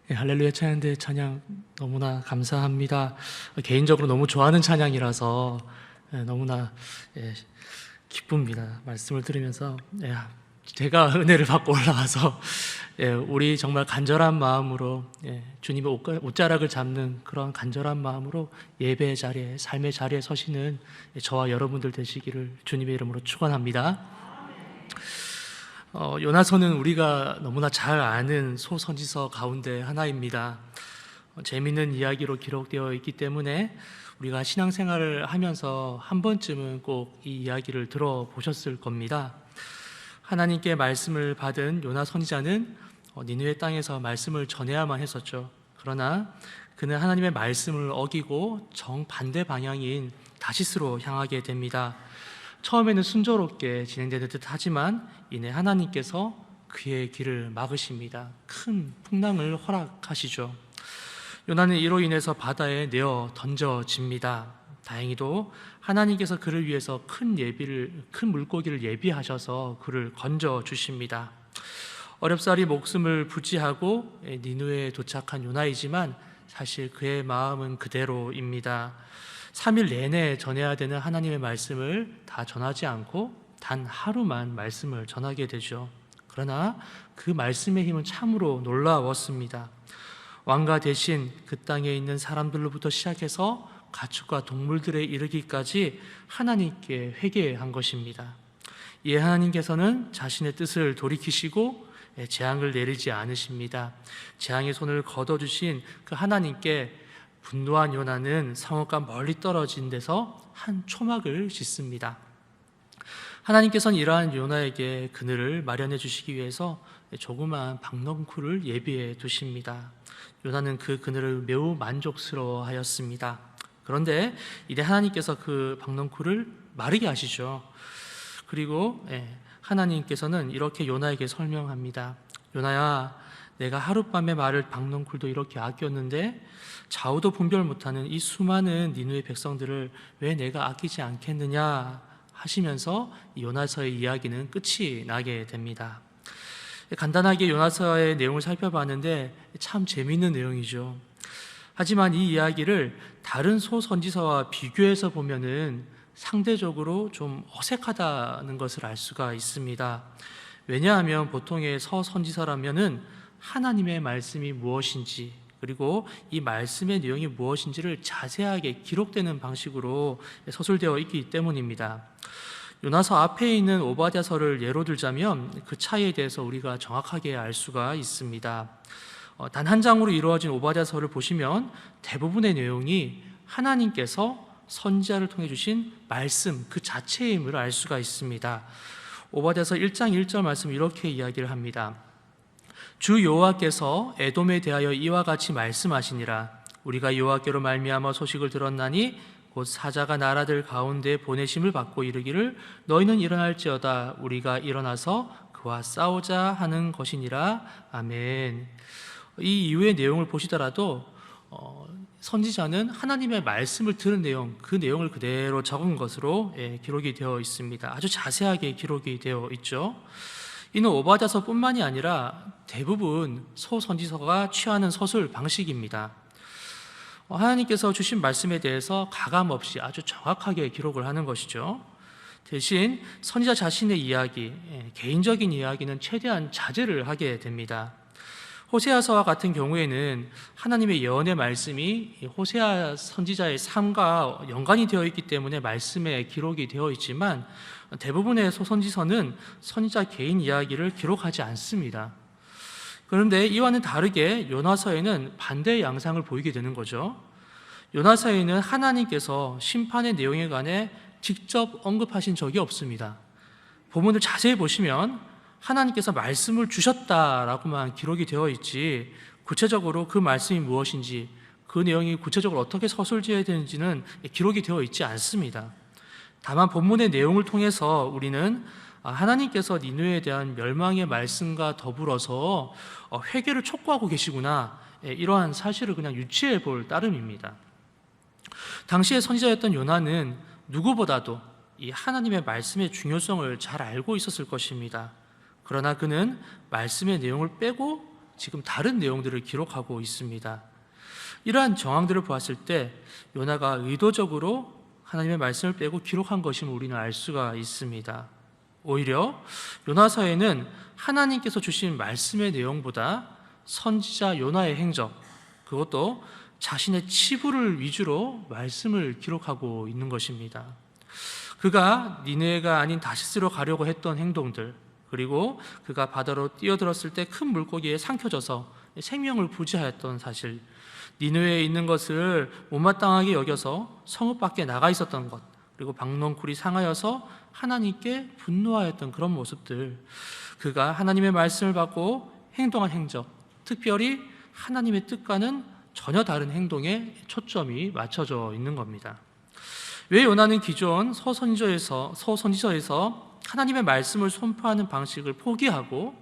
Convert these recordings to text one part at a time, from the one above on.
할렐루야 찬양대 찬양 너무나 감사합니다. 개인적으로 너무 좋아하는 찬양이라서 너무나 기쁩니다. 말씀을 들으면서 제가 은혜를 받고 올라와서 우리 정말 간절한 마음으로 주님의 옷자락을 잡는 그런 간절한 마음으로 예배 자리에, 삶의 자리에 서시는 저와 여러분들 되시기를 주님의 이름으로 축원합니다. 요나서는 우리가 너무나 잘 아는 소선지서 가운데 하나입니다. 재미있는 이야기로 기록되어 있기 때문에 우리가 신앙생활을 하면서 한 번쯤은 꼭 이 이야기를 들어보셨을 겁니다. 하나님께 말씀을 받은 요나 선지자는 니느웨 땅에서 말씀을 전해야만 했었죠. 그러나 그는 하나님의 말씀을 어기고 정반대 방향인 다시스로 향하게 됩니다. 처음에는 순조롭게 진행되는 듯 하지만 이내 하나님께서 그의 길을 막으십니다. 큰 풍랑을 허락하시죠. 요나는 이로 인해서 바다에 내어 던져집니다. 다행히도 하나님께서 그를 위해서 큰 물고기를 예비하셔서 그를 건져 주십니다. 어렵사리 목숨을 부지하고 니느웨에 도착한 요나이지만 사실 그의 마음은 그대로입니다. 3일 내내 전해야 되는 하나님의 말씀을 다 전하지 않고 단 하루만 말씀을 전하게 되죠. 그러나 그 말씀의 힘은 참으로 놀라웠습니다. 왕가 대신 그 땅에 있는 사람들로부터 시작해서 가축과 동물들에 이르기까지 하나님께 회개한 것입니다. 이에 하나님께서는 자신의 뜻을 돌이키시고 재앙을 내리지 않으십니다. 재앙의 손을 걷어주신 그 하나님께 분노한 요나는 성읍과 멀리 떨어진 데서 한 초막을 짓습니다. 하나님께서는 이러한 요나에게 그늘을 마련해 주시기 위해서 조그마한 박넝쿨을 예비해 두십니다. 요나는 그 그늘을 매우 만족스러워 하였습니다. 그런데 이제 하나님께서 그 박넝쿨을 마르게 하시죠. 그리고 하나님께서는 이렇게 요나에게 설명합니다. 요나야, 내가 하룻밤에 마를 박넝쿨도 이렇게 아꼈는데 좌우도 분별 못하는 이 수많은 니느웨 백성들을 왜 내가 아끼지 않겠느냐 하시면서 요나서의 이야기는 끝이 나게 됩니다. 간단하게 요나서의 내용을 살펴봤는데 참 재미있는 내용이죠. 하지만 이 이야기를 다른 소선지서와 비교해서 보면은 상대적으로 좀 어색하다는 것을 알 수가 있습니다. 왜냐하면 보통의 서선지서라면은 하나님의 말씀이 무엇인지 그리고 이 말씀의 내용이 무엇인지를 자세하게 기록되는 방식으로 서술되어 있기 때문입니다. 요나서 앞에 있는 오바댜서를 예로 들자면 그 차이에 대해서 우리가 정확하게 알 수가 있습니다. 단 한 장으로 이루어진 오바댜서를 보시면 대부분의 내용이 하나님께서 선지자를 통해 주신 말씀 그 자체임을 알 수가 있습니다. 오바댜서 1장 1절 말씀 이렇게 이야기를 합니다. 주 여호와께서 에돔에 대하여 이와 같이 말씀하시니라. 우리가 여호와께로 말미암아 소식을 들었나니 곧 사자가 나라들 가운데 보내심을 받고 이르기를 너희는 일어날지어다 우리가 일어나서 그와 싸우자 하는 것이니라. 아멘. 이 이후의 내용을 보시더라도 선지자는 하나님의 말씀을 들은 내용, 그 내용을 그대로 적은 것으로 기록이 되어 있습니다. 아주 자세하게 기록이 되어 있죠. 이는 오바댜서뿐만이 아니라 대부분 소선지서가 취하는 서술 방식입니다. 하나님께서 주신 말씀에 대해서 가감없이 아주 정확하게 기록을 하는 것이죠. 대신 선지자 자신의 이야기, 개인적인 이야기는 최대한 자제를 하게 됩니다. 호세아서와 같은 경우에는 하나님의 예언의 말씀이 호세아 선지자의 삶과 연관이 되어 있기 때문에 말씀에 기록이 되어 있지만 대부분의 소선지서는 선지자 개인 이야기를 기록하지 않습니다. 그런데 이와는 다르게 요나서에는 반대의 양상을 보이게 되는 거죠. 요나서에는 하나님께서 심판의 내용에 관해 직접 언급하신 적이 없습니다. 본문을 자세히 보시면 하나님께서 말씀을 주셨다라고만 기록이 되어 있지 구체적으로 그 말씀이 무엇인지 그 내용이 구체적으로 어떻게 서술되어야 되는지는 기록이 되어 있지 않습니다. 다만 본문의 내용을 통해서 우리는 하나님께서 니느웨에 대한 멸망의 말씀과 더불어서 회개를 촉구하고 계시구나, 이러한 사실을 그냥 유추해 볼 따름입니다. 당시의 선지자였던 요나는 누구보다도 이 하나님의 말씀의 중요성을 잘 알고 있었을 것입니다. 그러나 그는 말씀의 내용을 빼고 지금 다른 내용들을 기록하고 있습니다. 이러한 정황들을 보았을 때 요나가 의도적으로 하나님의 말씀을 빼고 기록한 것임을 우리는 알 수가 있습니다. 오히려 요나서에는 하나님께서 주신 말씀의 내용보다 선지자 요나의 행적, 그것도 자신의 치부를 위주로 말씀을 기록하고 있는 것입니다. 그가 니느웨가 아닌 다시스로 가려고 했던 행동들, 그리고 그가 바다로 뛰어들었을 때 큰 물고기에 삼켜져서 생명을 부지하였던 사실, 니느웨에 있는 것을 못마땅하게 여겨서 성읍 밖에 나가 있었던 것, 그리고 박농쿨이 상하여서 하나님께 분노하였던 그런 모습들, 그가 하나님의 말씀을 받고 행동한 행적, 특별히 하나님의 뜻과는 전혀 다른 행동에 초점이 맞춰져 있는 겁니다. 왜 요나는 기존 서선지서에서 하나님의 말씀을 선포하는 방식을 포기하고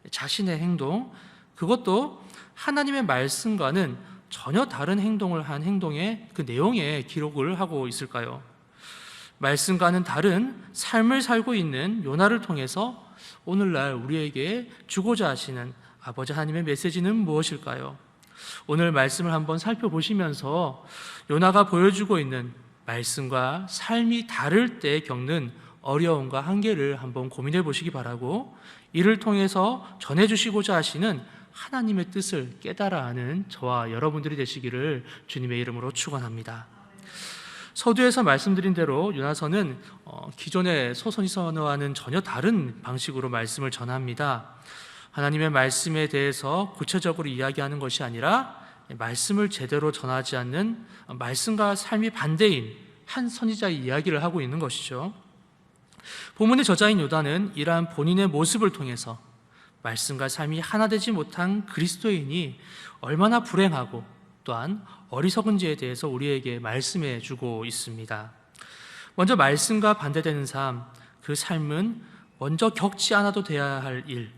자신의 행동, 그것도 하나님의 말씀과는 전혀 다른 행동을 한 행동의 그 내용에 기록을 하고 있을까요? 말씀과는 다른 삶을 살고 있는 요나를 통해서 오늘날 우리에게 주고자 하시는 아버지 하나님의 메시지는 무엇일까요? 오늘 말씀을 한번 살펴보시면서 요나가 보여주고 있는 말씀과 삶이 다를 때 겪는 어려움과 한계를 한번 고민해 보시기 바라고, 이를 통해서 전해주시고자 하시는 하나님의 뜻을 깨달아 아는 저와 여러분들이 되시기를 주님의 이름으로 축원합니다. 서두에서 말씀드린 대로 요나서는 기존의 소선지서와는 전혀 다른 방식으로 말씀을 전합니다. 하나님의 말씀에 대해서 구체적으로 이야기하는 것이 아니라 말씀을 제대로 전하지 않는 말씀과 삶이 반대인 한 선지자의 이야기를 하고 있는 것이죠. 본문의 저자인 요나는 이러한 본인의 모습을 통해서 말씀과 삶이 하나 되지 못한 그리스도인이 얼마나 불행하고 또한 어리석은지에 대해서 우리에게 말씀해 주고 있습니다. 먼저 말씀과 반대되는 삶, 그 삶은 먼저 겪지 않아도 돼야 할 일,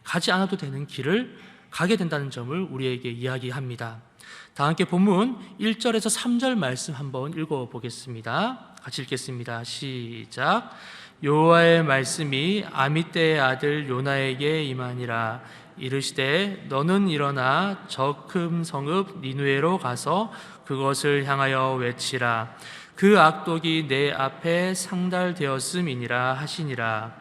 가지 않아도 되는 길을 가게 된다는 점을 우리에게 이야기합니다. 다 함께 본문 1절에서 3절 말씀 한번 읽어보겠습니다. 같이 읽겠습니다. 시작. 여호와의 말씀이 아미떼의 아들 요나에게 임하니라. 이르시되 너는 일어나 저 큰 성읍 니느웨로 가서 그것을 향하여 외치라. 그 악독이 내 앞에 상달되었음이니라 하시니라.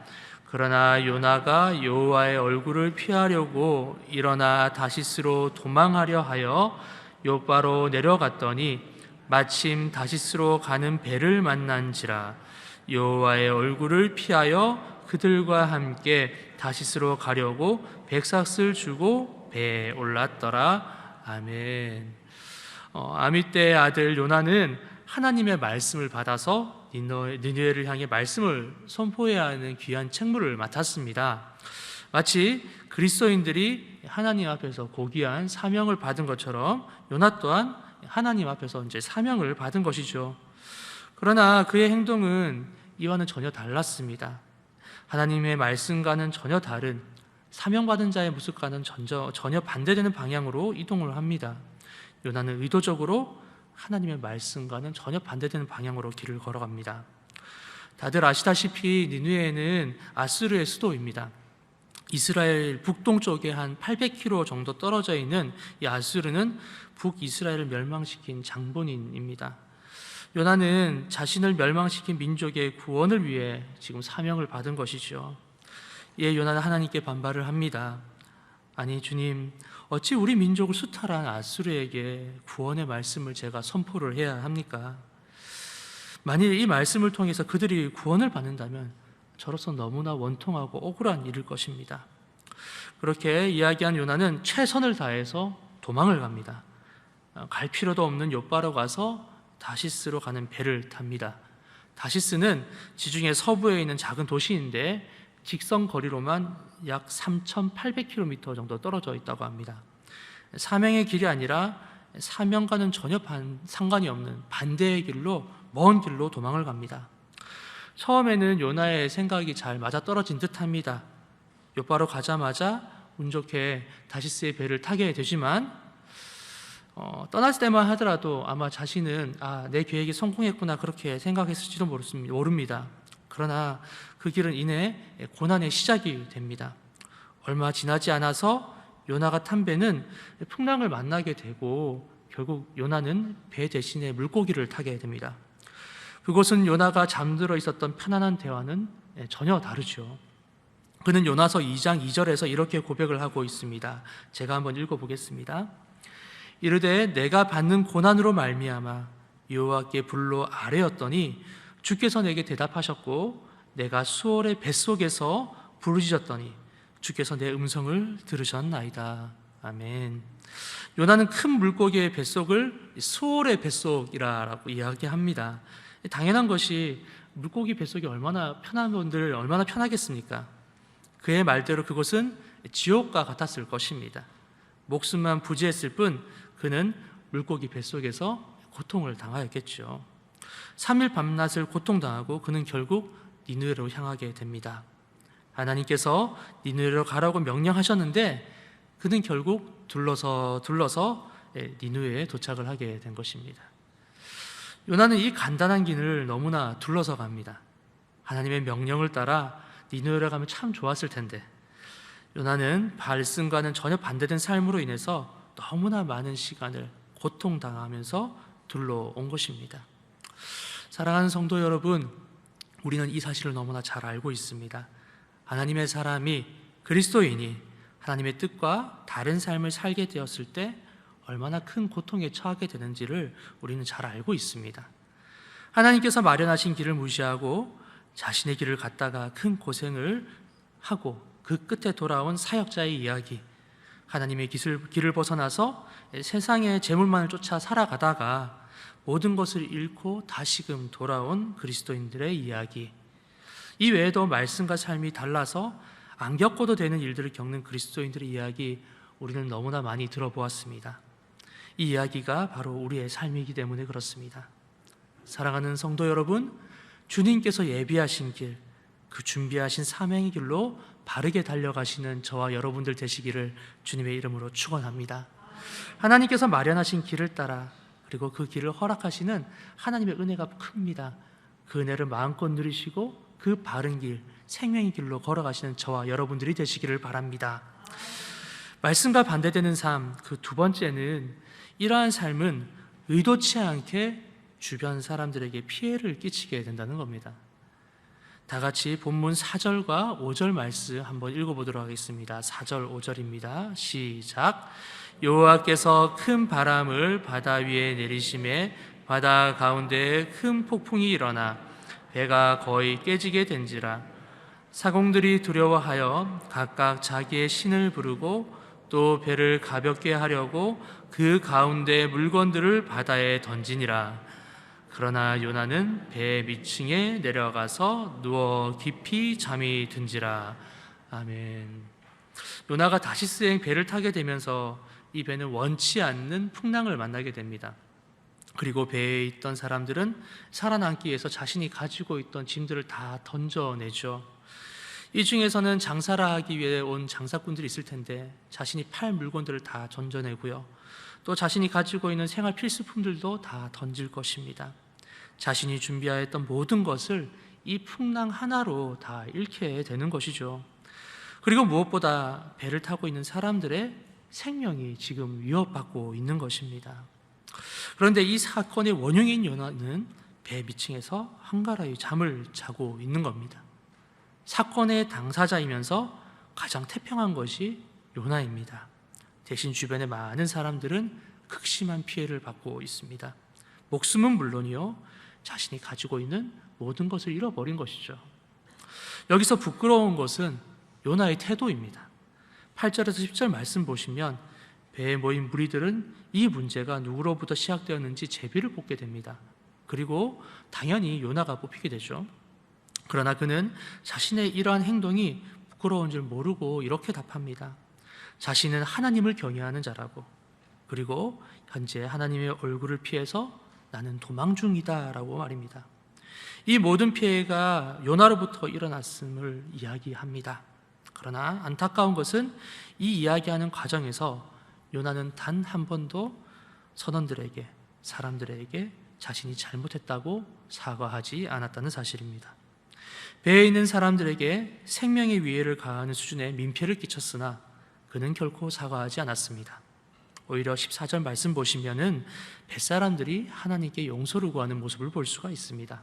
그러나 요나가 여호와의 얼굴을 피하려고 일어나 다시스로 도망하려 하여 욥바로 내려갔더니 마침 다시스로 가는 배를 만난지라. 여호와의 얼굴을 피하여 그들과 함께 다시스로 가려고 백삭을 주고 배에 올랐더라. 아멘. 아미떼의 아들 요나는 하나님의 말씀을 받아서 니느웨를 향해 말씀을 선포해야 하는 귀한 책무를 맡았습니다. 마치 그리스도인들이 하나님 앞에서 고귀한 사명을 받은 것처럼 요나 또한 하나님 앞에서 이제 사명을 받은 것이죠. 그러나 그의 행동은 이와는 전혀 달랐습니다. 하나님의 말씀과는 전혀 다른, 사명받은 자의 모습과는 전혀 반대되는 방향으로 이동을 합니다. 요나는 의도적으로 하나님의 말씀과는 전혀 반대되는 방향으로 길을 걸어갑니다. 다들 아시다시피 니느웨는 아수르의 수도입니다. 이스라엘 북동쪽에 한 800km 정도 떨어져 있는 이 아수르는 북이스라엘을 멸망시킨 장본인입니다. 요나는 자신을 멸망시킨 민족의 구원을 위해 지금 사명을 받은 것이죠. 이에 요나는 하나님께 반발을 합니다. 아니 주님, 어찌 우리 민족을 수탈한 아수르에게 구원의 말씀을 제가 선포를 해야 합니까? 만일 이 말씀을 통해서 그들이 구원을 받는다면 저로서 너무나 원통하고 억울한 일일 것입니다. 그렇게 이야기한 요나는 최선을 다해서 도망을 갑니다. 갈 필요도 없는 욥바로 가서 다시스로 가는 배를 탑니다. 다시스는 지중해 서부에 있는 작은 도시인데 직선 거리로만 약 3,800km 정도 떨어져 있다고 합니다. 사명의 길이 아니라 사명과는 전혀 상관이 없는 반대의 길로, 먼 길로 도망을 갑니다. 처음에는 요나의 생각이 잘 맞아떨어진 듯합니다. 욥바로 가자마자 운 좋게 다시스의 배를 타게 되지만 떠날 때만 하더라도 아마 자신은 내 계획이 성공했구나 그렇게 생각했을지도 모릅니다. 그러나 그 길은 이내 고난의 시작이 됩니다. 얼마 지나지 않아서 요나가 탄 배는 풍랑을 만나게 되고 결국 요나는 배 대신에 물고기를 타게 됩니다. 그것은 요나가 잠들어 있었던 편안한 대화는 전혀 다르죠. 그는 요나서 2장 2절에서 이렇게 고백을 하고 있습니다. 제가 한번 읽어보겠습니다. 이르되 내가 받는 고난으로 말미암아 여호와께 불로 아뢰었더니 주께서 내게 대답하셨고 내가 수월의 뱃속에서 부르짖었더니 주께서 내 음성을 들으셨나이다. 아멘. 요나는 큰 물고기의 뱃속을 수월의 뱃속이라고 이야기합니다. 당연한 것이 물고기 뱃속이 얼마나 편한분들 얼마나 편하겠습니까? 그의 말대로 그것은 지옥과 같았을 것입니다. 목숨만 부지했을 뿐 그는 물고기 뱃속에서 고통을 당하였겠죠. 3일 밤낮을 고통당하고 그는 결국 니느웨로 향하게 됩니다. 하나님께서 니느웨로 가라고 명령하셨는데 그는 결국 둘러서 니느웨에 도착을 하게 된 것입니다. 요나는 이 간단한 길을 너무나 둘러서 갑니다. 하나님의 명령을 따라 니느웨로 가면 참 좋았을 텐데 요나는 말씀과는 전혀 반대된 삶으로 인해서 너무나 많은 시간을 고통당하면서 둘러온 것입니다. 사랑하는 성도 여러분, 우리는 이 사실을 너무나 잘 알고 있습니다. 하나님의 사람이 그리스도인이 하나님의 뜻과 다른 삶을 살게 되었을 때 얼마나 큰 고통에 처하게 되는지를 우리는 잘 알고 있습니다. 하나님께서 마련하신 길을 무시하고 자신의 길을 갔다가 큰 고생을 하고 그 끝에 돌아온 사역자의 이야기, 하나님의 길을 벗어나서 세상의 재물만을 쫓아 살아가다가 모든 것을 잃고 다시금 돌아온 그리스도인들의 이야기, 이 외에도 말씀과 삶이 달라서 안 겪어도 되는 일들을 겪는 그리스도인들의 이야기 우리는 너무나 많이 들어보았습니다. 이 이야기가 바로 우리의 삶이기 때문에 그렇습니다. 사랑하는 성도 여러분, 주님께서 예비하신 길, 그 준비하신 사명의 길로 바르게 달려가시는 저와 여러분들 되시기를 주님의 이름으로 축원합니다. 하나님께서 마련하신 길을 따라 그리고 그 길을 허락하시는 하나님의 은혜가 큽니다. 그 은혜를 마음껏 누리시고 그 바른 길, 생명의 길로 걸어가시는 저와 여러분들이 되시기를 바랍니다. 말씀과 반대되는 삶, 그 두 번째는 이러한 삶은 의도치 않게 주변 사람들에게 피해를 끼치게 된다는 겁니다. 다 같이 본문 4절과 5절 말씀 한번 읽어보도록 하겠습니다. 4절 5절입니다. 시작. 여호와께서 큰 바람을 바다 위에 내리심에 바다 가운데에 큰 폭풍이 일어나 배가 거의 깨지게 된지라. 사공들이 두려워하여 각각 자기의 신을 부르고 또 배를 가볍게 하려고 그 가운데 물건들을 바다에 던지니라. 그러나 요나는 배 밑층에 내려가서 누워 깊이 잠이 든지라. 아멘. 요나가 다시스행 배를 타게 되면서 이 배는 원치 않는 풍랑을 만나게 됩니다. 그리고 배에 있던 사람들은 살아남기 위해서 자신이 가지고 있던 짐들을 다 던져내죠. 이 중에서는 장사를 하기 위해 온 장사꾼들이 있을 텐데 자신이 팔 물건들을 다 던져내고요, 또 자신이 가지고 있는 생활 필수품들도 다 던질 것입니다. 자신이 준비하였던 모든 것을 이 풍랑 하나로 다 잃게 되는 것이죠. 그리고 무엇보다 배를 타고 있는 사람들의 생명이 지금 위협받고 있는 것입니다. 그런데 이 사건의 원흉인 요나는 배 밑층에서 한가라이 잠을 자고 있는 겁니다. 사건의 당사자이면서 가장 태평한 것이 요나입니다. 대신 주변의 많은 사람들은 극심한 피해를 받고 있습니다. 목숨은 물론이요, 자신이 가지고 있는 모든 것을 잃어버린 것이죠. 여기서 부끄러운 것은 요나의 태도입니다. 8절에서 10절 말씀 보시면 배에 모인 무리들은 이 문제가 누구로부터 시작되었는지 제비를 뽑게 됩니다. 그리고 당연히 요나가 뽑히게 되죠. 그러나 그는 자신의 이러한 행동이 부끄러운 줄 모르고 이렇게 답합니다. 자신은 하나님을 경외하는 자라고, 그리고 현재 하나님의 얼굴을 피해서 나는 도망 중이다 라고 말입니다. 이 모든 피해가 요나로부터 일어났음을 이야기합니다. 그러나 안타까운 것은 이 이야기하는 과정에서 요나는 단 한 번도 선원들에게, 사람들에게 자신이 잘못했다고 사과하지 않았다는 사실입니다. 배에 있는 사람들에게 생명의 위해를 가하는 수준의 민폐를 끼쳤으나 그는 결코 사과하지 않았습니다. 오히려 14절 말씀 보시면은 뱃사람들이 하나님께 용서를 구하는 모습을 볼 수가 있습니다.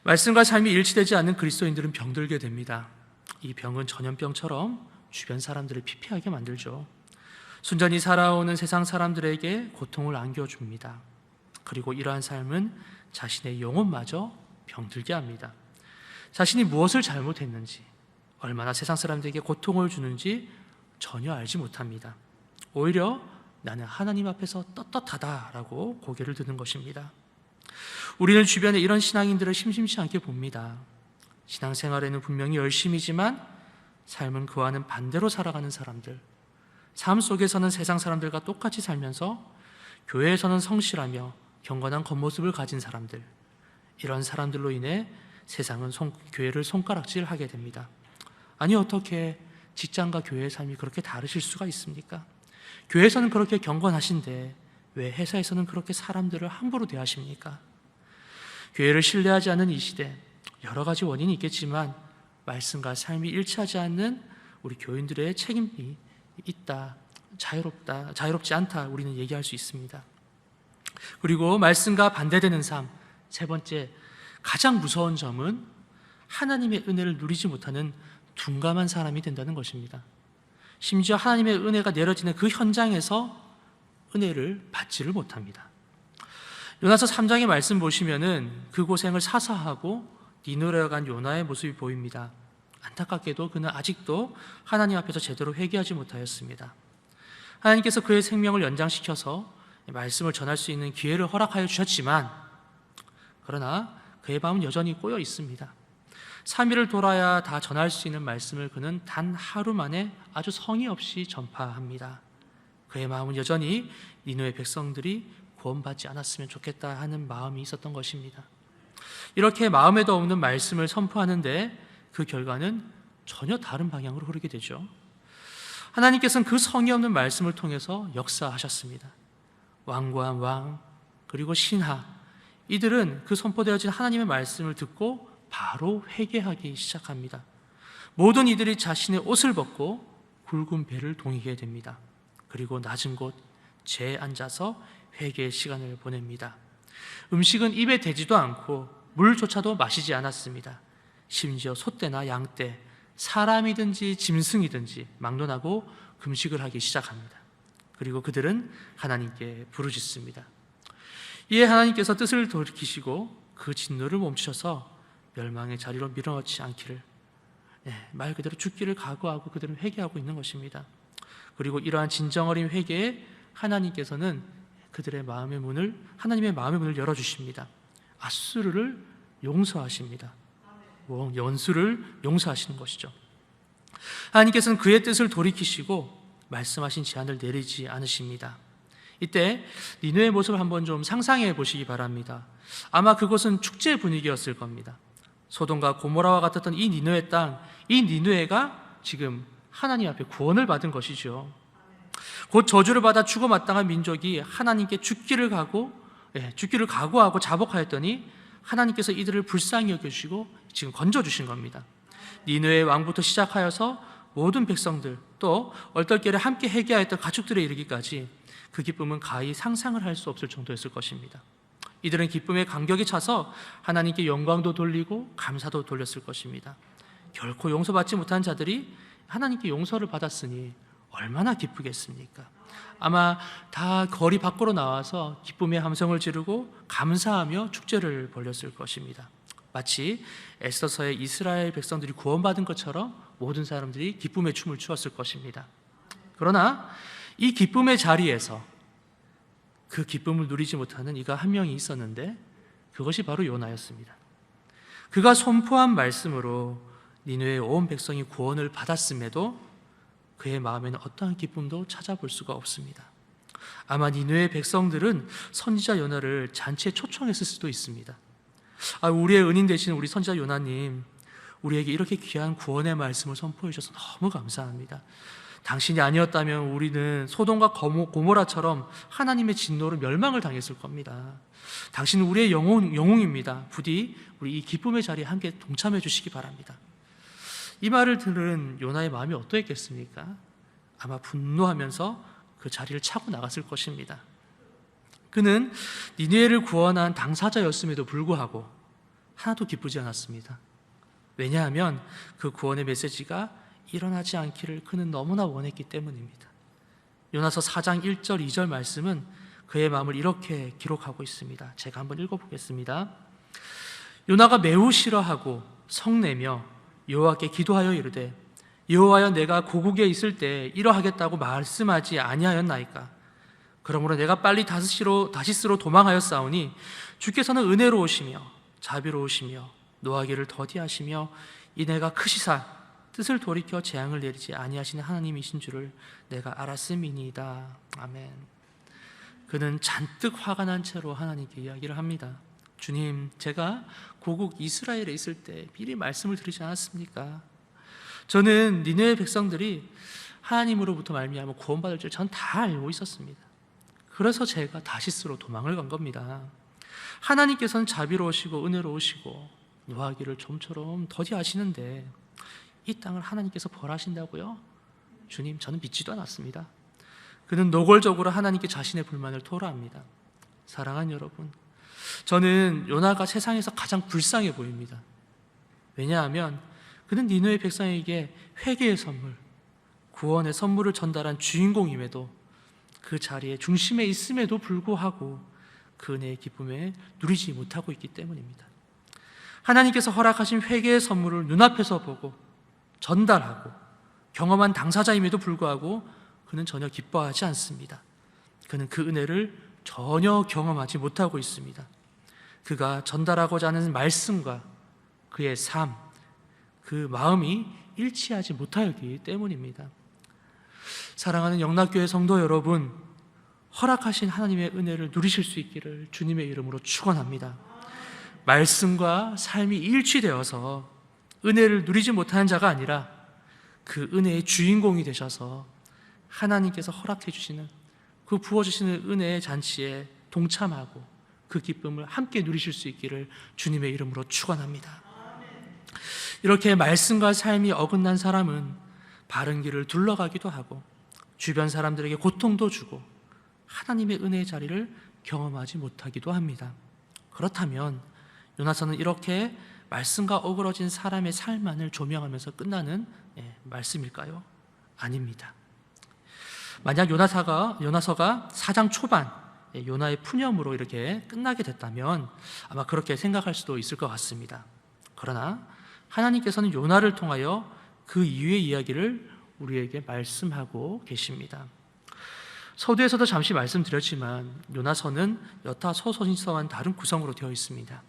말씀과 삶이 일치되지 않는 그리스도인들은 병들게 됩니다. 이 병은 전염병처럼 주변 사람들을 피폐하게 만들죠. 순전히 살아오는 세상 사람들에게 고통을 안겨줍니다. 그리고 이러한 삶은 자신의 영혼마저 병들게 합니다. 자신이 무엇을 잘못했는지, 얼마나 세상 사람들에게 고통을 주는지 전혀 알지 못합니다. 오히려 나는 하나님 앞에서 떳떳하다라고 고개를 드는 것입니다. 우리는 주변에 이런 신앙인들을 심심치 않게 봅니다. 신앙생활에는 분명히 열심이지만 삶은 그와는 반대로 살아가는 사람들, 삶 속에서는 세상 사람들과 똑같이 살면서 교회에서는 성실하며 경건한 겉모습을 가진 사람들, 이런 사람들로 인해 세상은 교회를 손가락질하게 됩니다. 아니, 어떻게 직장과 교회의 삶이 그렇게 다르실 수가 있습니까? 교회에서는 그렇게 경건하신데 왜 회사에서는 그렇게 사람들을 함부로 대하십니까? 교회를 신뢰하지 않는 이 시대, 여러 가지 원인이 있겠지만 말씀과 삶이 일치하지 않는 우리 교인들의 책임이 있다, 자유롭지 않다, 우리는 얘기할 수 있습니다. 그리고 말씀과 반대되는 삶, 세 번째, 가장 무서운 점은 하나님의 은혜를 누리지 못하는 둔감한 사람이 된다는 것입니다. 심지어 하나님의 은혜가 내려지는 그 현장에서 은혜를 받지를 못합니다. 요나서 3장의 말씀 보시면은 그 고생을 사사하고 니느웨로 간 요나의 모습이 보입니다. 안타깝게도 그는 아직도 하나님 앞에서 제대로 회개하지 못하였습니다. 하나님께서 그의 생명을 연장시켜서 말씀을 전할 수 있는 기회를 허락하여 주셨지만, 그러나 그의 마음은 여전히 꼬여 있습니다. 3일을 돌아야 다 전할 수 있는 말씀을 그는 단 하루 만에 아주 성의 없이 전파합니다. 그의 마음은 여전히 니느웨 백성들이 구원받지 않았으면 좋겠다 하는 마음이 있었던 것입니다. 이렇게 마음에도 없는 말씀을 선포하는데 그 결과는 전혀 다른 방향으로 흐르게 되죠. 하나님께서는 그 성의 없는 말씀을 통해서 역사하셨습니다. 완고한 왕, 그리고 신하, 이들은 그 선포되어진 하나님의 말씀을 듣고 바로 회개하기 시작합니다. 모든 이들이 자신의 옷을 벗고 굵은 배를 동이게 됩니다. 그리고 낮은 곳 재에 앉아서 회개의 시간을 보냅니다. 음식은 입에 대지도 않고 물조차도 마시지 않았습니다. 심지어 소떼나 양떼, 사람이든지 짐승이든지 막론하고 금식을 하기 시작합니다. 그리고 그들은 하나님께 부르짖습니다. 이에 하나님께서 뜻을 돌이키시고 그 진노를 멈추셔서 멸망의 자리로 밀어넣지 않기를, 말 그대로 죽기를 각오하고 그들은 회개하고 있는 것입니다. 그리고 이러한 진정어린 회개에 하나님께서는 그들의 마음의 문을, 하나님의 마음의 문을 열어주십니다. 아수르를 용서하십니다. 연수를 용서하시는 것이죠. 하나님께서는 그의 뜻을 돌이키시고 말씀하신 제안을 내리지 않으십니다. 이때 니느웨의 모습을 한번 좀 상상해 보시기 바랍니다. 아마 그곳은 축제 분위기였을 겁니다. 소돔과 고모라와 같았던 이 니느웨 땅, 이 니느웨가 지금 하나님 앞에 구원을 받은 것이죠. 곧 저주를 받아 죽어 마땅한 민족이 하나님께 죽기를 각오하고 자복하였더니 하나님께서 이들을 불쌍히 여겨주시고 지금 건져주신 겁니다. 니느웨의 왕부터 시작하여서 모든 백성들, 또 얼떨결에 함께 회개하였던 가축들에 이르기까지 그 기쁨은 가히 상상을 할 수 없을 정도였을 것입니다. 이들은 기쁨에 감격에 차서 하나님께 영광도 돌리고 감사도 돌렸을 것입니다. 결코 용서받지 못한 자들이 하나님께 용서를 받았으니 얼마나 기쁘겠습니까? 아마 다 거리 밖으로 나와서 기쁨의 함성을 지르고 감사하며 축제를 벌였을 것입니다. 마치 에스더서의 이스라엘 백성들이 구원받은 것처럼 모든 사람들이 기쁨의 춤을 추었을 것입니다. 그러나 이 기쁨의 자리에서 그 기쁨을 누리지 못하는 이가 한 명이 있었는데 그것이 바로 요나였습니다. 그가 선포한 말씀으로 니느웨의 온 백성이 구원을 받았음에도 그의 마음에는 어떠한 기쁨도 찾아볼 수가 없습니다. 아마 니느웨의 백성들은 선지자 요나를 잔치에 초청했을 수도 있습니다. 우리의 은인 되신 우리 선지자 요나님, 우리에게 이렇게 귀한 구원의 말씀을 선포해 주셔서 너무 감사합니다. 당신이 아니었다면 우리는 소돔과 고모라처럼 하나님의 진노로 멸망을 당했을 겁니다. 당신은 우리의 영웅입니다. 부디 우리 이 기쁨의 자리에 함께 동참해 주시기 바랍니다. 이 말을 들은 요나의 마음이 어떠했겠습니까? 아마 분노하면서 그 자리를 차고 나갔을 것입니다. 그는 니느웨를 구원한 당사자였음에도 불구하고 하나도 기쁘지 않았습니다. 왜냐하면 그 구원의 메시지가 일어나지 않기를 그는 너무나 원했기 때문입니다. 요나서 4장 1절 2절 말씀은 그의 마음을 이렇게 기록하고 있습니다. 제가 한번 읽어보겠습니다. 요나가 매우 싫어하고 성내며 여호와께 기도하여 이르되 여호와여, 내가 고국에 있을 때 이러하겠다고 말씀하지 아니하였나이까? 그러므로 내가 빨리 다시스로 도망하였사오니 주께서는 은혜로우시며 자비로우시며 노하기를 더디하시며 인애가 크시사 뜻을 돌이켜 재앙을 내리지 아니하시는 하나님이신 줄을 내가 알았음이니이다. 아멘. 그는 잔뜩 화가 난 채로 하나님께 이야기를 합니다. 주님, 제가 고국 이스라엘에 있을 때 미리 말씀을 드리지 않았습니까? 저는 니느웨 백성들이 하나님으로부터 말미암아 구원받을 줄 전 다 알고 있었습니다. 그래서 제가 다시스로 도망을 간 겁니다. 하나님께서는 자비로우시고 은혜로우시고 노하기를 좀처럼 더디하시는데 이 땅을 하나님께서 벌하신다고요? 주님, 저는 믿지도 않았습니다. 그는 노골적으로 하나님께 자신의 불만을 토로합니다. 사랑하는 여러분, 저는 요나가 세상에서 가장 불쌍해 보입니다. 왜냐하면 그는 니느웨 백성에게 회개의 선물, 구원의 선물을 전달한 주인공임에도 그 자리에 중심에 있음에도 불구하고 그 은혜의 기쁨에 누리지 못하고 있기 때문입니다. 하나님께서 허락하신 회개의 선물을 눈앞에서 보고 전달하고 경험한 당사자임에도 불구하고 그는 전혀 기뻐하지 않습니다. 그는 그 은혜를 전혀 경험하지 못하고 있습니다. 그가 전달하고자 하는 말씀과 그의 삶, 그 마음이 일치하지 못하였기 때문입니다. 사랑하는 영락교회 성도 여러분, 허락하신 하나님의 은혜를 누리실 수 있기를 주님의 이름으로 축원합니다. 말씀과 삶이 일치되어서 은혜를 누리지 못하는 자가 아니라 그 은혜의 주인공이 되셔서 하나님께서 허락해 주시는 그 부어주시는 은혜의 잔치에 동참하고 그 기쁨을 함께 누리실 수 있기를 주님의 이름으로 축원합니다. 이렇게 말씀과 삶이 어긋난 사람은 바른 길을 둘러가기도 하고 주변 사람들에게 고통도 주고 하나님의 은혜의 자리를 경험하지 못하기도 합니다. 그렇다면 요나서는 이렇게 말씀과 어그러진 사람의 삶만을 조명하면서 끝나는 말씀일까요? 아닙니다. 만약 요나서가 4장 초반 요나의 푸념으로 이렇게 끝나게 됐다면 아마 그렇게 생각할 수도 있을 것 같습니다. 그러나 하나님께서는 요나를 통하여 그 이후의 이야기를 우리에게 말씀하고 계십니다. 서두에서도 잠시 말씀드렸지만 요나서는 여타 소선지서와는 다른 구성으로 되어 있습니다.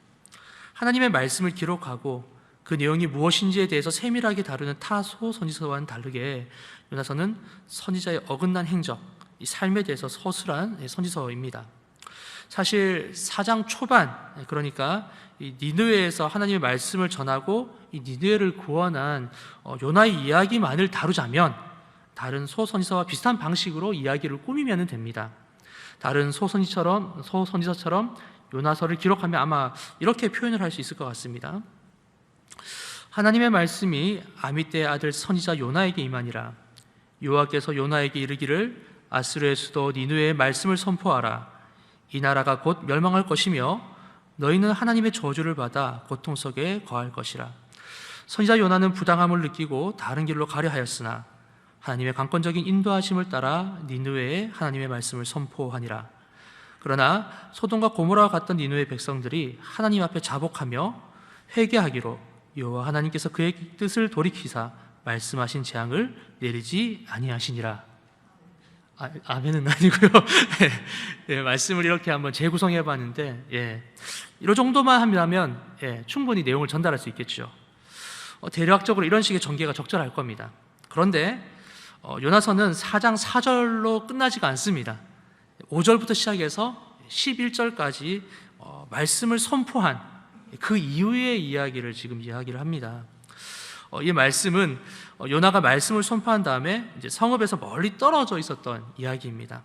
하나님의 말씀을 기록하고 그 내용이 무엇인지에 대해서 세밀하게 다루는 타 소선지서와는 다르게 요나서는 선지자의 어긋난 행적, 이 삶에 대해서 서술한 선지서입니다. 사실 4장 초반, 그러니까 이 니느웨에서 하나님의 말씀을 전하고 이 니느웨를 구원한 요나의 이야기만을 다루자면 다른 소선지서와 비슷한 방식으로 이야기를 꾸미면 됩니다. 다른 소선지서처럼 요나서를 기록하면 아마 이렇게 표현을 할 수 있을 것 같습니다. 하나님의 말씀이 아미떼의 아들 선지자 요나에게 임하니라. 여호와께서 요나에게 이르기를 아스르의 수도 니느웨의 말씀을 선포하라. 이 나라가 곧 멸망할 것이며 너희는 하나님의 저주를 받아 고통 속에 거할 것이라. 선지자 요나는 부당함을 느끼고 다른 길로 가려 하였으나 하나님의 강권적인 인도하심을 따라 니느웨에 하나님의 말씀을 선포하니라. 그러나 소돔과 고모라와 같던 니느웨 백성들이 하나님 앞에 자복하며 회개하기로 여호와 하나님께서 그의 뜻을 돌이키사 말씀하신 재앙을 내리지 아니하시니라. 아멘은 아니고요. 말씀을 이렇게 한번 재구성해 봤는데 이 정도만 한다면 충분히 내용을 전달할 수 있겠죠. 대략적으로 이런 식의 전개가 적절할 겁니다. 그런데 요나서는 4장 4절로 끝나지가 않습니다. 5절부터 시작해서 11절까지 말씀을 선포한 그 이후의 이야기를 지금 이야기를 합니다. 이 말씀은 요나가 말씀을 선포한 다음에 이제 성읍에서 멀리 떨어져 있었던 이야기입니다.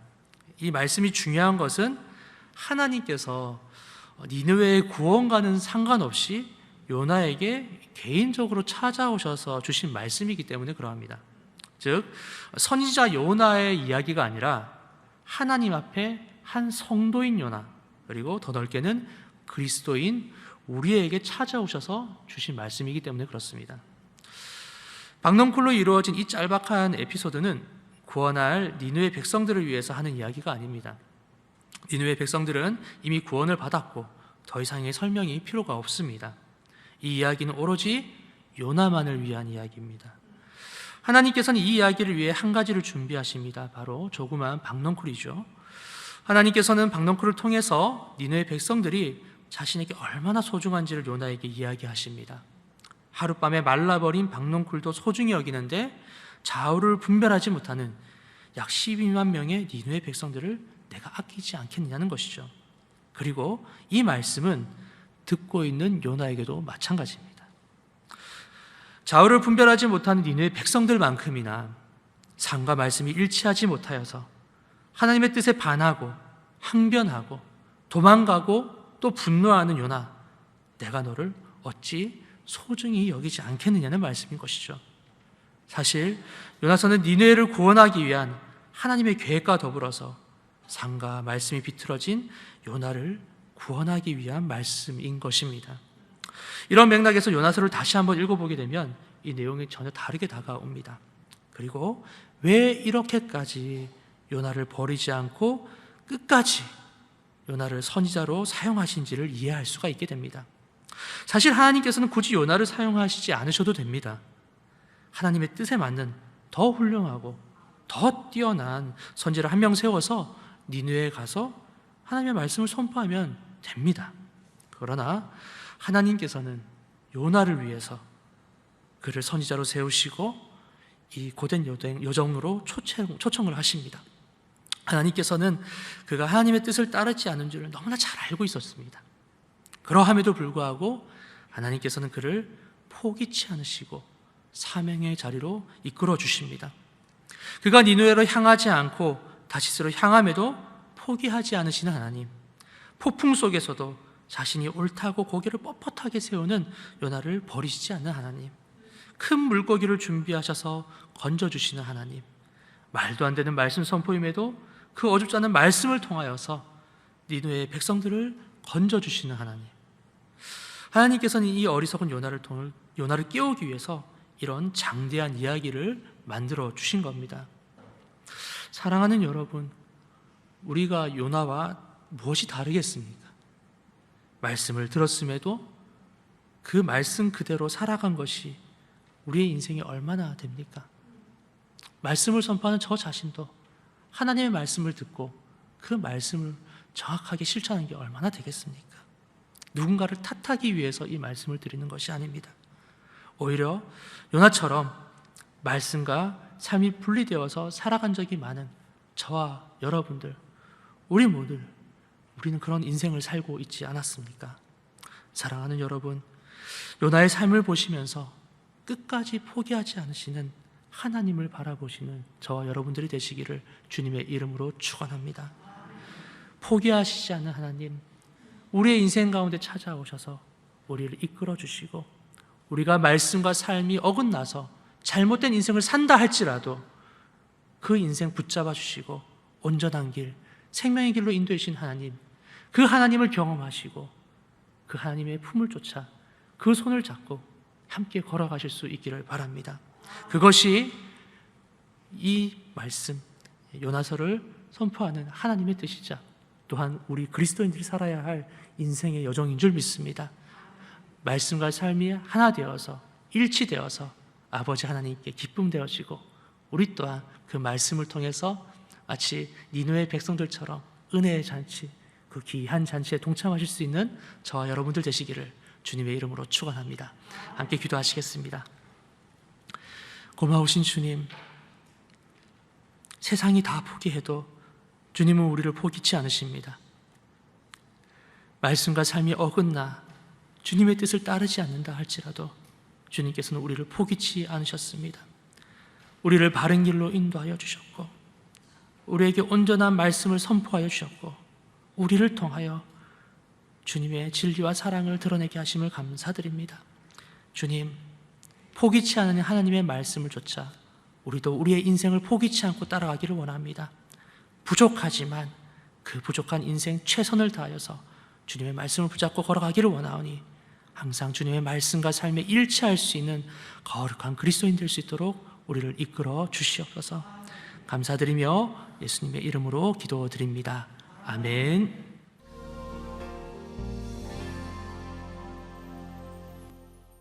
이 말씀이 중요한 것은 하나님께서 니느웨의 구원과는 상관없이 요나에게 개인적으로 찾아오셔서 주신 말씀이기 때문에 그러합니다. 즉 선지자 요나의 이야기가 아니라 하나님 앞에 한 성도인 요나, 그리고 더 넓게는 그리스도인 우리에게 찾아오셔서 주신 말씀이기 때문에 그렇습니다. 박넝쿨로 이루어진 이 짤막한 에피소드는 구원할 니느웨 백성들을 위해서 하는 이야기가 아닙니다. 니느웨 백성들은 이미 구원을 받았고 더 이상의 설명이 필요가 없습니다. 이 이야기는 오로지 요나만을 위한 이야기입니다. 하나님께서는 이 이야기를 위해 한 가지를 준비하십니다. 바로 조그마한 박넝쿨이죠. 하나님께서는 박넝쿨을 통해서 니느웨 백성들이 자신에게 얼마나 소중한지를 요나에게 이야기하십니다. 하룻밤에 말라버린 박넝쿨도 소중히 여기는데 좌우를 분별하지 못하는 약 12만 명의 니느웨 백성들을 내가 아끼지 않겠느냐는 것이죠. 그리고 이 말씀은 듣고 있는 요나에게도 마찬가지입니다. 좌우를 분별하지 못하는 니느웨 백성들만큼이나 삶과 말씀이 일치하지 못하여서 하나님의 뜻에 반하고 항변하고 도망가고 또 분노하는 요나, 내가 너를 어찌 소중히 여기지 않겠느냐는 말씀인 것이죠. 사실 요나서는 니느웨를 구원하기 위한 하나님의 계획과 더불어서 삶과 말씀이 비틀어진 요나를 구원하기 위한 말씀인 것입니다. 이런 맥락에서 요나서를 다시 한번 읽어보게 되면 이 내용이 전혀 다르게 다가옵니다. 그리고 왜 이렇게까지 요나를 버리지 않고 끝까지 요나를 선지자로 사용하신지를 이해할 수가 있게 됩니다. 사실 하나님께서는 굳이 요나를 사용하시지 않으셔도 됩니다. 하나님의 뜻에 맞는 더 훌륭하고 더 뛰어난 선지자를 한 명 세워서 니느웨에 가서 하나님의 말씀을 선포하면 됩니다. 그러나 하나님께서는 요나를 위해서 그를 선지자로 세우시고 이 고된 여정으로 초청을 하십니다. 하나님께서는 그가 하나님의 뜻을 따르지 않은 줄을 너무나 잘 알고 있었습니다. 그러함에도 불구하고 하나님께서는 그를 포기치 않으시고 사명의 자리로 이끌어 주십니다. 그가 니느웨로 향하지 않고 다시스로 향함에도 포기하지 않으시는 하나님, 폭풍 속에서도 자신이 옳다고 고개를 뻣뻣하게 세우는 요나를 버리시지 않는 하나님, 큰 물고기를 준비하셔서 건져주시는 하나님, 말도 안 되는 말씀 선포임에도 그 어줍지 않은 말씀을 통하여서 니느웨의 백성들을 건져주시는 하나님, 하나님께서는 이 어리석은 요나를 깨우기 위해서 이런 장대한 이야기를 만들어 주신 겁니다. 사랑하는 여러분, 우리가 요나와 무엇이 다르겠습니까? 말씀을 들었음에도 그 말씀 그대로 살아간 것이 우리의 인생이 얼마나 됩니까? 말씀을 선포하는 저 자신도 하나님의 말씀을 듣고 그 말씀을 정확하게 실천하는 게 얼마나 되겠습니까? 누군가를 탓하기 위해서 이 말씀을 드리는 것이 아닙니다. 오히려 요나처럼 말씀과 삶이 분리되어서 살아간 적이 많은 저와 여러분들, 우리는 그런 인생을 살고 있지 않았습니까? 사랑하는 여러분, 요나의 삶을 보시면서 끝까지 포기하지 않으시는 하나님을 바라보시는 저와 여러분들이 되시기를 주님의 이름으로 축원합니다. 포기하시지 않는 하나님, 우리의 인생 가운데 찾아오셔서 우리를 이끌어 주시고 우리가 말씀과 삶이 어긋나서 잘못된 인생을 산다 할지라도 그 인생 붙잡아 주시고 온전한 길, 생명의 길로 인도해 주신 하나님, 그 하나님을 경험하시고 그 하나님의 품을 쫓아 그 손을 잡고 함께 걸어가실 수 있기를 바랍니다. 그것이 이 말씀, 요나서를 선포하는 하나님의 뜻이자 또한 우리 그리스도인들이 살아야 할 인생의 여정인 줄 믿습니다. 말씀과 삶이 하나 되어서 일치되어서 아버지 하나님께 기쁨 되어지고 우리 또한 그 말씀을 통해서 마치 니느웨 백성들처럼 은혜의 잔치, 그 귀한 잔치에 동참하실 수 있는 저와 여러분들 되시기를 주님의 이름으로 축원합니다. 함께 기도하시겠습니다. 고마우신 주님, 세상이 다 포기해도 주님은 우리를 포기치 않으십니다. 말씀과 삶이 어긋나 주님의 뜻을 따르지 않는다 할지라도 주님께서는 우리를 포기치 않으셨습니다. 우리를 바른 길로 인도하여 주셨고 우리에게 온전한 말씀을 선포하여 주셨고 우리를 통하여 주님의 진리와 사랑을 드러내게 하심을 감사드립니다. 주님, 포기치 않는 하나님의 말씀을 좇아 우리도 우리의 인생을 포기치 않고 따라가기를 원합니다. 부족하지만 그 부족한 인생 최선을 다하여서 주님의 말씀을 붙잡고 걸어가기를 원하오니 항상 주님의 말씀과 삶에 일치할 수 있는 거룩한 그리스도인 될 수 있도록 우리를 이끌어 주시옵소서. 감사드리며 예수님의 이름으로 기도드립니다. 아멘.